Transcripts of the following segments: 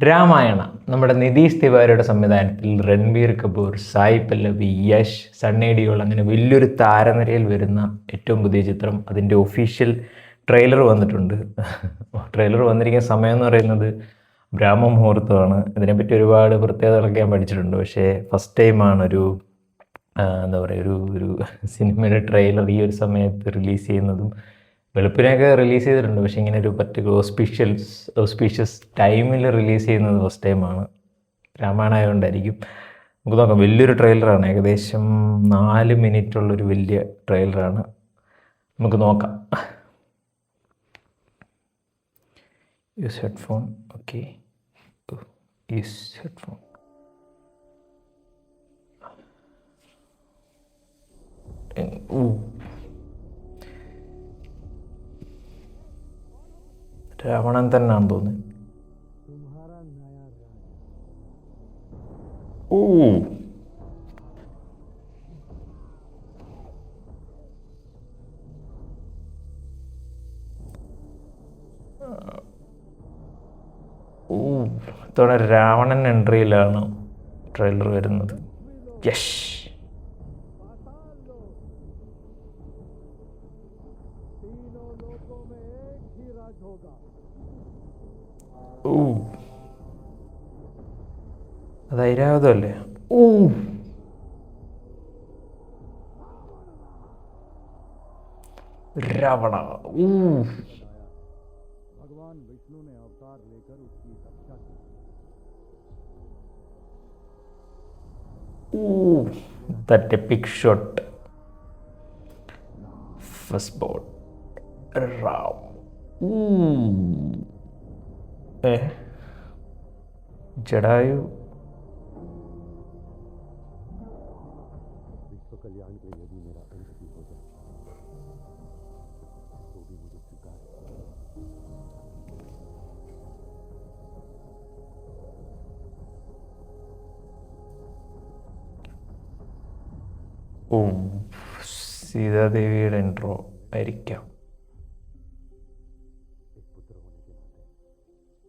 രാമായണ നമ്മുടെ നിതീഷ് തിവാരിയുടെ സംവിധാനത്തിൽ രൺബീർ കപൂർ, സായി പല്ലവി, യശ്, സണ്ണി ഡിയോൾ അങ്ങനെ വലിയൊരു താരനിരയിൽ വരുന്ന ഏറ്റവും പുതിയ ചിത്രം. അതിൻ്റെ ഒഫീഷ്യൽ ട്രെയിലർ വന്നിട്ടുണ്ട്. ട്രെയിലർ വന്നിരിക്കുന്ന സമയം എന്ന് പറയുന്നത് ബ്രാഹ്മമുഹൂർത്തമാണ്. ഇതിനെപ്പറ്റി ഒരുപാട് പ്രത്യേകതകളൊക്കെ ഞാൻ പഠിച്ചിട്ടുണ്ട്. പക്ഷേ ഫസ്റ്റ് ടൈമാണ് എന്താ പറയുക ഒരു സിനിമയുടെ ട്രെയിലർ ഈ ഒരു സമയത്ത് റിലീസ് ചെയ്യുന്നതും. വെളുപ്പിനെയൊക്കെ റിലീസ് ചെയ്തിട്ടുണ്ട്, പക്ഷേ ഇങ്ങനെ ഒരു പർട്ടിക്കുലർ ഓസ്പീഷ്യസ് ടൈമിൽ റിലീസ് ചെയ്യുന്നത് ഫസ്റ്റ് ടൈമാണ്. രാമായണം ആയതുകൊണ്ടായിരിക്കും. നമുക്ക് നോക്കാം. വലിയൊരു ട്രെയിലറാണ്, ഏകദേശം 4 മിനിറ്റുള്ളൊരു വലിയ ട്രെയിലറാണ്. നമുക്ക് നോക്കാം. Use headphone. Okay, use headphone. Ravanan തന്നെയാണെന്ന് തോന്നുന്നു. ഇതോടെ രാവണൻ എൻട്രിയിലാണ് ട്രെയിലർ വരുന്നത്. യശ്. അത് ഐരാവതമല്ലേ? രാവണ. भगवान विष्णु ने अवतार लेकर उसकी रक्षा की। That epic shot. First ball. Ram. जड़ायु. विश्व कल्याण के लिए यदि मेरा अंत भी हो जाए तो भी मुझे स्वीकार है। സീതാദേവിയുടെ ഇൻട്രോ ആയിരിക്കാം. एक पुत्र होने के नाते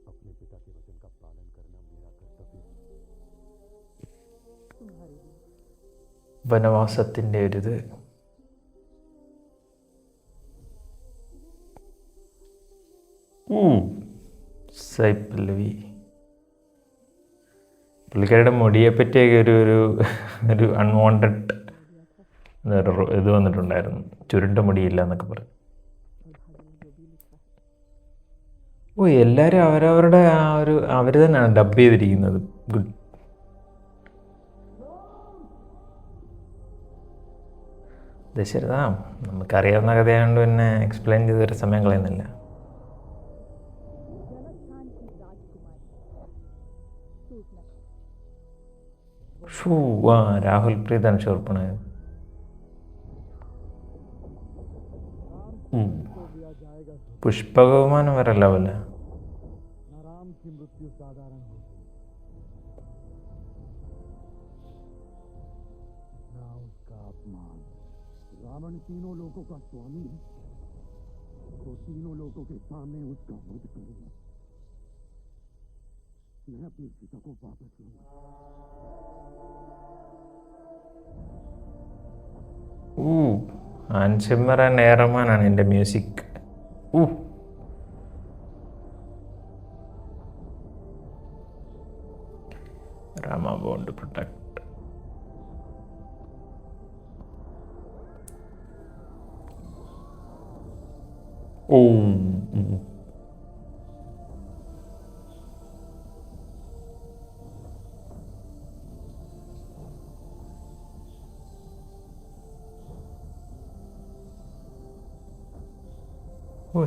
अपने पिता के वचन का पालन करना मेरा कर्तव्य है। വനവാസത്തിൻ്റെ ഒരിത്. സായി പല്ലവി. പുള്ളിക്കാരുടെ മുടിയെ പറ്റിയൊക്കെ ഒരു അൺവാണ്ടഡ് ഇത് വന്നിട്ടുണ്ടായിരുന്നു. ചുരുണ്ട മുടിയില്ല എന്നൊക്കെ പറഞ്ഞു. എല്ലാവരും അവരവരുടെ അവർ തന്നെയാണ് ഡബ് ചെയ്തിരിക്കുന്നത്. ഗുഡ്. ദശരഥ നമുക്കറിയാവുന്ന കഥയായതുകൊണ്ട് പിന്നെ എക്സ്പ്ലെയിൻ ചെയ്തൊരു സമയം കളയുന്നില്ല. രാഹുൽ പ്രീതാണ് ഷോർപ്പണായത്. പുഷ്പകവിമാനം വരല്ല പോലെ. राम की मृत्यु साधारण हो ना उसका अपमान। रावण तीनों लोगों का स्वामी है तो तीनों लोगों के सामने उसका वध करूंगा। मैं अपनी सीता को वापस लूंगा। Hans Zimmer and A R റഹ്മാനാണ് എൻ്റെ music. Rama born to protect.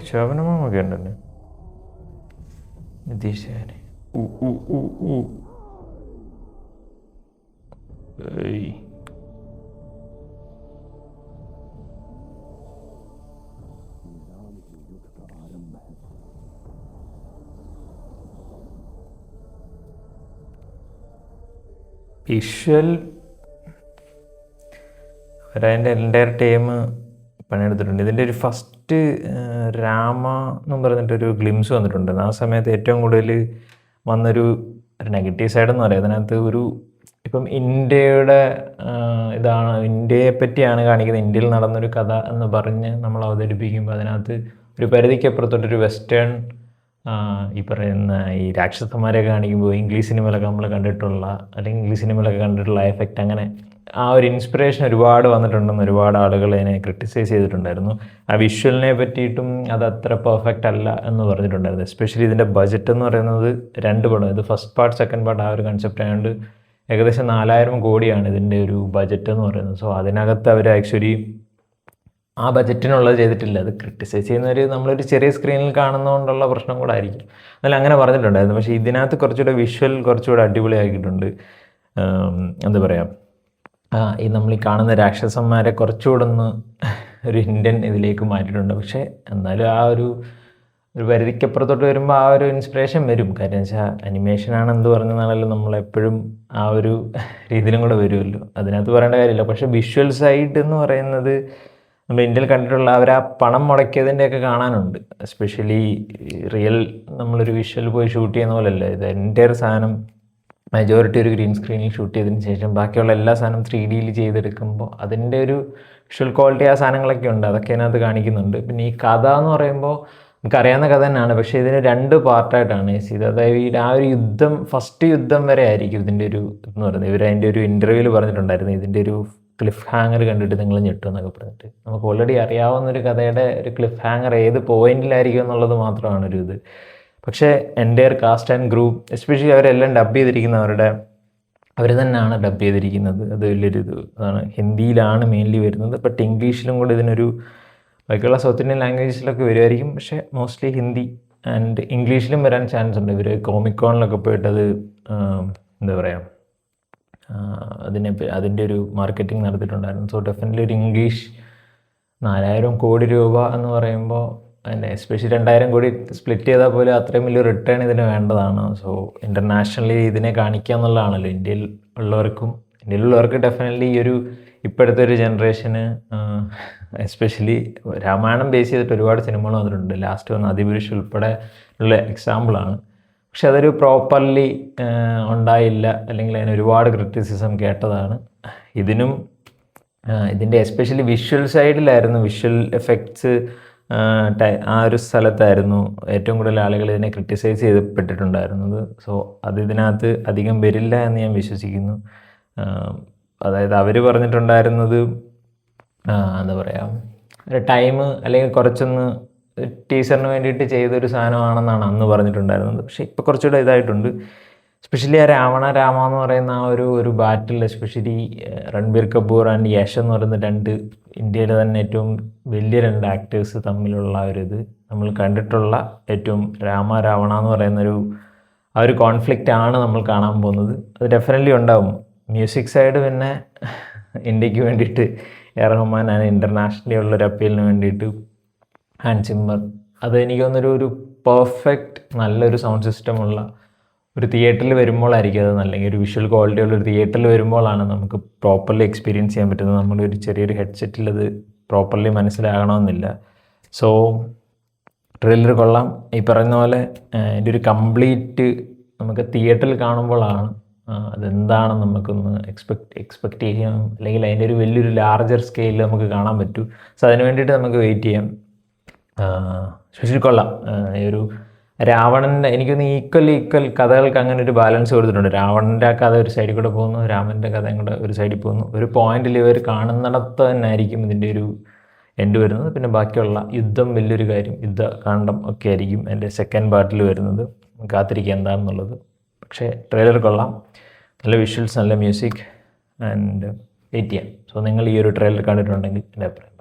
ശോഭനമാമൊക്കെ ഉണ്ടല്ലേ നിതീഷ്. വിഷ്വൽ അവരതിൻ്റെ എൻ്റയർ ടീം പണിയെടുത്തിട്ടുണ്ട്. ഇതിൻ്റെ ഒരു ഫസ്റ്റ് രാമ എന്നും പറഞ്ഞിട്ടൊരു ഗ്ലിംസ് വന്നിട്ടുണ്ട്. ആ സമയത്ത് ഏറ്റവും കൂടുതൽ വന്നൊരു നെഗറ്റീവ് സൈഡെന്ന് പറയാം. അതിനകത്ത് ഇപ്പം ഇന്ത്യയുടെ ഇതാണ്, ഇന്ത്യയെ പറ്റിയാണ് കാണിക്കുന്നത്, ഇന്ത്യയിൽ നടന്നൊരു കഥ എന്ന് പറഞ്ഞ് നമ്മൾ അവതരിപ്പിക്കുമ്പോൾ അതിനകത്ത് ഒരു പരിധിക്കപ്പുറത്തോട്ടൊരു വെസ്റ്റേൺ ഈ പറയുന്ന ഈ രാക്ഷസന്മാരെ കാണിക്കുമ്പോൾ ഇംഗ്ലീഷ് സിനിമയിലൊക്കെ നമ്മൾ കണ്ടിട്ടുള്ള, അല്ലെങ്കിൽ ഇംഗ്ലീഷ് സിനിമയിലൊക്കെ കണ്ടിട്ടുള്ള എഫക്റ്റ്, അങ്ങനെ ആ ഒരു ഇൻസ്പിറേഷൻ ഒരുപാട് വന്നിട്ടുണ്ടെന്ന് ഒരുപാട് ആളുകൾ അതിനെ ക്രിട്ടിസൈസ് ചെയ്തിട്ടുണ്ടായിരുന്നു. ആ വിഷ്വലിനെ പറ്റിയിട്ടും അത് അത്ര പെർഫെക്റ്റ് അല്ല എന്ന് പറഞ്ഞിട്ടുണ്ടായിരുന്നു. എസ്പെഷ്യലി ഇതിൻ്റെ ബജറ്റ് എന്ന് പറയുന്നത് 2 പടം, ഇത് ഫസ്റ്റ് പാർട്ട് സെക്കൻഡ് പാർട്ട് ആ ഒരു കൺസെപ്റ്റ് ആയതുകൊണ്ട് ഏകദേശം 4000 കോടിയാണ് ഇതിൻ്റെ ഒരു ബജറ്റ് എന്ന് പറയുന്നത്. സോ അതിനകത്ത് അവർ ആക്ച്വലി ആ ബജറ്റിനുള്ളത് ചെയ്തിട്ടില്ല. അത് ക്രിട്ടിസൈസ് ചെയ്യുന്നവർ നമ്മളൊരു ചെറിയ സ്ക്രീനിൽ കാണുന്നതുകൊണ്ടുള്ള പ്രശ്നം കൂടെ ആയിരിക്കും. എന്നാലും അങ്ങനെ പറഞ്ഞിട്ടുണ്ടായിരുന്നു. പക്ഷേ ഇതിനകത്ത് കുറച്ചുകൂടെ വിഷ്വൽ കുറച്ചുകൂടെ അടിപൊളിയാക്കിയിട്ടുണ്ട്. എന്താ പറയുക, ഈ നമ്മൾ ഈ കാണുന്ന രാക്ഷസന്മാരെ കുറച്ചുകൂടെ ഒന്ന് ഒരു ഇന്ത്യൻ ഇതിലേക്ക് മാറ്റിയിട്ടുണ്ട്. പക്ഷേ എന്നാലും ആ ഒരു പരിധിക്കപ്പുറത്തോട്ട് വരുമ്പോൾ ആ ഒരു ഇൻസ്പിറേഷൻ വരും. കാര്യം വെച്ചാൽ അനിമേഷനാണ് എന്ത് പറഞ്ഞാലും നമ്മളെപ്പോഴും ആ ഒരു രീതിയിലും കൂടെ വരുമല്ലോ, അതിനകത്ത് പറയേണ്ട കാര്യമില്ല. പക്ഷേ വിഷ്വൽ സൈഡ് എന്ന് പറയുന്നത് നമ്മൾ ഇന്ത്യയിൽ കണ്ടിട്ടുള്ള അവർ ആ പണം മുടക്കിയതിൻ്റെയൊക്കെ കാണാനുണ്ട്. എസ്പെഷ്യലി റിയൽ നമ്മളൊരു വിഷ്വൽ പോയി ഷൂട്ട് ചെയ്യുന്ന പോലെയല്ല ഇത്. എൻ്റെ ഒരു സാധനം മെജോറിറ്റി ഒരു ഗ്രീൻ സ്ക്രീനിൽ ഷൂട്ട് ചെയ്തതിന് ശേഷം ബാക്കിയുള്ള എല്ലാ സാധനവും 3Dയിൽ ചെയ്തെടുക്കുമ്പോൾ അതിൻ്റെ ഒരു വിഷ്വൽ ക്വാളിറ്റി ആ സാധനങ്ങളൊക്കെ ഉണ്ട്, അതൊക്കെ അതിനകത്ത് കാണിക്കുന്നുണ്ട്. പിന്നെ ഈ കഥ എന്ന് പറയുമ്പോൾ നമുക്കറിയാവുന്ന കഥ തന്നെയാണ്, പക്ഷേ ഇതിന് 2 പാർട്ടായിട്ടാണ് ചെയ്തത്. അതായത് ആ ഒരു യുദ്ധം, ഫസ്റ്റ് യുദ്ധം വരെ ആയിരിക്കും ഇതിൻ്റെ ഒരു എന്ന് പറയുന്നത്. ഇവർ അതിൻ്റെ ഒരു ഇൻ്റർവ്യൂവിൽ പറഞ്ഞിട്ടുണ്ടായിരുന്നു, ഇതിൻ്റെ ഒരു ക്ലിഫ് ഹാങ്ങർ കണ്ടിട്ട് നിങ്ങൾ ഞെട്ടും എന്നൊക്കെ പറഞ്ഞിട്ട്. നമുക്ക് ഓൾറെഡി അറിയാവുന്നൊരു കഥയുടെ ഒരു ക്ലിഫ് ഹാങ്ങർ ഏത് പോയിന്റിലായിരിക്കും എന്നുള്ളത് മാത്രമാണ് ഒരു ഇത്. പക്ഷേ entire cast and group, especially അവരെല്ലാം ഡബ് ചെയ്തിരിക്കുന്ന അവർ തന്നെയാണ് ഡബ് ചെയ്തിരിക്കുന്നത്. അത് വലിയൊരു അതാണ്. ഹിന്ദിയിലാണ് മെയിൻലി വരുന്നത്, ബട്ട് ഇംഗ്ലീഷിലും കൂടി ഇതിനൊരു ബാക്കിയുള്ള സൗത്ത് ഇന്ത്യൻ ലാംഗ്വേജസിലൊക്കെ വരുമായിരിക്കും. പക്ഷേ മോസ്റ്റ്ലി ഹിന്ദി ആൻഡ് ഇംഗ്ലീഷിലും വരാൻ ചാൻസ് ഉണ്ട്. ഇവർ കോമിക്കോണിലൊക്കെ പോയിട്ട് അത് എന്താ പറയുക, അതിൻ്റെ ഒരു മാർക്കറ്റിംഗ് നടത്തിയിട്ടുണ്ടായിരുന്നു. സോ ഡെഫിനറ്റ്ലി ഒരു ഇംഗ്ലീഷ് 4000 കോടി രൂപ എന്ന് പറയുമ്പോൾ അതിൻ്റെ എസ്പെഷ്യലി 2000 കോടി സ്പ്ലിറ്റ് ചെയ്താൽ പോലും അത്രയും വലിയ റിട്ടേൺ ഇതിന് വേണ്ടതാണ്. സോ ഇൻ്റർനാഷണലി ഇതിനെ കാണിക്കുക എന്നുള്ളതാണല്ലോ ഇന്ത്യയിലുള്ളവർക്ക് ഡെഫിനറ്റ്ലി ഈ ഒരു ഇപ്പോഴത്തെ ഒരു ജനറേഷന്, എസ്പെഷ്യലി രാമായണം ബേസ് ചെയ്തിട്ട് ഒരുപാട് സിനിമകൾ വന്നിട്ടുണ്ട്. ലാസ്റ്റ് വന്ന അതിപുരുഷ് ഉൾപ്പെടെ ഉള്ള എക്സാമ്പിളാണ്. പക്ഷെ അതൊരു പ്രോപ്പർലി ഉണ്ടായില്ല, അല്ലെങ്കിൽ അതിന് ഒരുപാട് ക്രിറ്റിസിസം കേട്ടതാണ്. ഇതിൻ്റെ എസ്പെഷ്യലി വിഷ്വൽ സൈഡിലായിരുന്നു, വിഷ്വൽ എഫക്ട്സ് ആ ഒരു സ്ഥലത്തായിരുന്നു ഏറ്റവും കൂടുതൽ ആളുകൾ ഇതിനെ ക്രിട്ടിസൈസ് ചെയ്യപ്പെട്ടിട്ടുണ്ടായിരുന്നത്. സോ ഇതിനകത്ത് അധികം വരില്ല എന്ന് ഞാൻ വിശ്വസിക്കുന്നു. അതായത് അവർ പറഞ്ഞിട്ടുണ്ടായിരുന്നത് എന്താ പറയുക, ഒരു ടൈം അല്ലെങ്കിൽ കുറച്ചൊന്ന് ടീസറിന് വേണ്ടിയിട്ട് ചെയ്തൊരു സാധനമാണെന്നാണ് അന്ന് പറഞ്ഞിട്ടുണ്ടായിരുന്നത്. പക്ഷേ ഇപ്പോൾ കുറച്ചുകൂടെ ഇതായിട്ടുണ്ട്. എസ്പെഷ്യലി ആ രാവണ രാമ എന്ന് പറയുന്ന ആ ഒരു ബാറ്റിൽ, എസ്പെഷ്യലി രൺബീർ കപൂർ ആൻഡ് യശ് എന്ന് പറയുന്ന ഇന്ത്യയിലെ തന്നെ ഏറ്റവും വലിയ 2 ആക്ടേഴ്സ് തമ്മിലുള്ള ഇത് നമ്മൾ കണ്ടിട്ടുള്ള ഏറ്റവും രാവണ എന്ന് പറയുന്നൊരു ആ ഒരു കോൺഫ്ലിക്റ്റ് ആണ് നമ്മൾ കാണാൻ പോകുന്നത്. അത് ഡെഫിനറ്റ്ലി ഉണ്ടാവും. മ്യൂസിക് സൈഡ് പിന്നെ ഇന്ത്യക്ക് വേണ്ടിയിട്ട് റഹ്മാൻ ആണ്, ഇൻ്റർനാഷണലി ഉള്ളൊരു അപ്പീലിന് വേണ്ടിയിട്ട് ഹാൻസ് സിമ്മർ. അത് എനിക്ക് തോന്നുന്നൊരു ഒരു പെർഫെക്റ്റ് നല്ലൊരു സൗണ്ട് സിസ്റ്റമുള്ള ഒരു തിയേറ്ററിൽ വരുമ്പോഴായിരിക്കും അത്, അല്ലെങ്കിൽ ഒരു വിഷ്വൽ ക്വാളിറ്റി ഉള്ള ഒരു തിയേറ്ററിൽ വരുമ്പോഴാണ് നമുക്ക് പ്രോപ്പർലി എക്സ്പീരിയൻസ് ചെയ്യാൻ പറ്റുന്നത്. നമ്മളൊരു ചെറിയൊരു ഹെഡ്സെറ്റിൽ അത് പ്രോപ്പർലി മനസ്സിലാകണമെന്നില്ല. സോ ട്രെയിലർ കൊള്ളാം. ഈ പറയുന്ന പോലെ ഇതിൻ്റെ ഒരു കംപ്ലീറ്റ് നമുക്ക് തിയേറ്ററിൽ കാണുമ്പോഴാണ് അതെന്താണെന്ന് നമുക്കൊന്ന് എക്സ്പെക്റ്റ് ചെയ്യാം, അല്ലെങ്കിൽ അതിൻ്റെ ഒരു വലിയൊരു ലാർജർ സ്കെയിലിൽ നമുക്ക് കാണാൻ പറ്റൂ. സോ അതിന് വേണ്ടിയിട്ട് നമുക്ക് വെയിറ്റ് ചെയ്യാം. ശരി, കൊള്ളാം. ഈ ഒരു രാവണൻ്റെ എനിക്കൊന്ന് ഈക്വൽ കഥകൾക്ക് അങ്ങനെ ഒരു ബാലൻസ് കൊടുത്തിട്ടുണ്ട്. രാവണൻ്റെ ആ കഥ ഒരു സൈഡിൽ കൂടെ പോകുന്നു, രാമൻ്റെ കഥയും കൂടെ ഒരു സൈഡിൽ പോകുന്നു. ഒരു പോയിന്റിൽ ഇവർ കാണുന്നിടത്ത് തന്നെ ആയിരിക്കും ഇതിൻ്റെ ഒരു എൻഡ് വരുന്നത്. പിന്നെ ബാക്കിയുള്ള യുദ്ധം വലിയൊരു കാര്യം, യുദ്ധകാന്ഡം ഒക്കെ ആയിരിക്കും എൻ്റെ സെക്കൻഡ് പാർട്ടിൽ വരുന്നത്. കാത്തിരിക്കുക എന്താണെന്നുള്ളത്. പക്ഷേ ട്രെയിലർ കൊള്ളാം, നല്ല വിഷ്വൽസ്, നല്ല മ്യൂസിക് ആൻഡ് വെയിറ്റ് ചെയ്യാം. സോ നിങ്ങൾ ഈ ഒരു ട്രെയിലർ കണ്ടിട്ടുണ്ടെങ്കിൽ എൻ്റെ അഭിപ്രായം